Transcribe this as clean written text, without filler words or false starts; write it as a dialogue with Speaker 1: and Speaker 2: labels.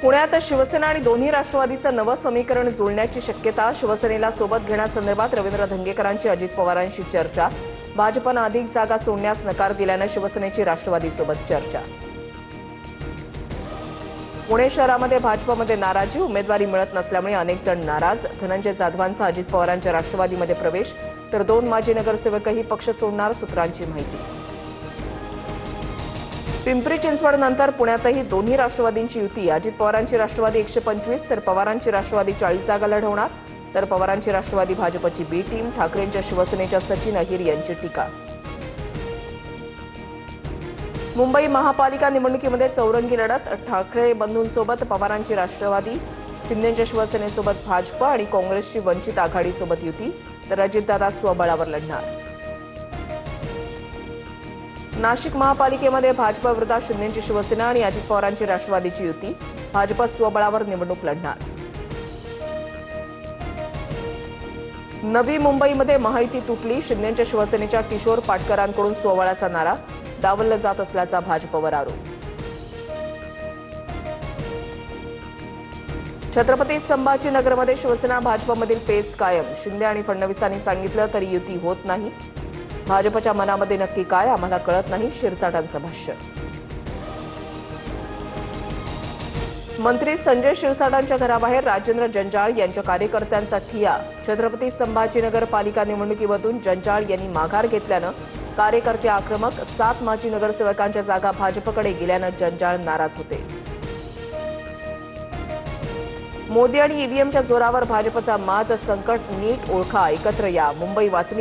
Speaker 1: पुण्यात शिवसेना आणि दोन्ही राष्ट्रवादीचं नवं समीकरण जुळण्याची शक्यता. शिवसेनेला सोबत घेण्यासंदर्भात रवींद्र धंगेकरांची अजित पवारांशी चर्चा. भाजपनं अधिक जागा सोडण्यास नकार दिल्यानं शिवसेनेची राष्ट्रवादीसोबत चर्चा. पुणे शहरामध्ये भाजपमध्ये नाराजी. उमेदवारी मिळत नसल्यामुळे अनेक जण नाराज. धनंजय जाधवांचा अजित पवारांच्या राष्ट्रवादीमध्ये प्रवेश, तर 2 माजी नगरसेवकही पक्ष सोडणार, सूत्रांची माहिती. पिंपरी चिंचवड नंतर पुण्यातही दोन्ही राष्ट्रवादींची युती. अजित पवारांची राष्ट्रवादी 125 तर पवारांची राष्ट्रवादी 40 जागा लढवणार. तर पवारांची राष्ट्रवादी भाजपची बी टीम. ठाकरेंच्या शिवसेनेच्या सचिन अहिर यांची टीका. मुंबई महापालिका निवडणुकीमध्ये चौरंगी लढत. ठाकरे बंधूंसोबत पवारांची राष्ट्रवादी, शिंदेच्या शिवसेनेसोबत भाजप आणि काँग्रेसची वंचित आघाडीसोबत युती. तर अजितदादा स्वबळावर लढणार. नाशिक महापालिकेमध्ये भाजप विरोधात शिंदेची शिवसेना आणि अजित पवारांची राष्ट्रवादीची युती. भाजप स्वबळावर निवडणूक लढणार. नवी मुंबईमध्ये महायुती तुटली. शिंदेच्या शिवसेनेच्या किशोर पाटकरांकडून स्वबळाचा नारा. डावललं जात असल्याचा भाजपवर आरोप. छत्रपती संभाजीनगरमध्ये शिवसेना भाजपमधील पेच कायम. शिंदे आणि फडणवीसांनी सांगितलं तरी युती होत नाही. भाजपच्या मनामध्ये नक्की काय आम्हाला कळत नाही, शिरसाटांचं भाष्य. मंत्री संजय शिरसाटांच्या घराबाहेर राजेंद्र जंजाळ यांच्या कार्यकर्त्यांचा ठिय्या. छत्रपती संभाजीनगर पालिका निवडणुकीमधून जंजाळ यांनी माघार घेतल्यानं कार्यकर्ते आक्रमक. 7 माजी नगरसेवकांच्या जागा भाजपकडे गेल्यानं जंजाळ नाराज होते. मोदी आणि ईव्हीएमच्या जोरावर भाजपचा माज. संकट नीट ओळखा, एकत्र या. मुंबई वाचणी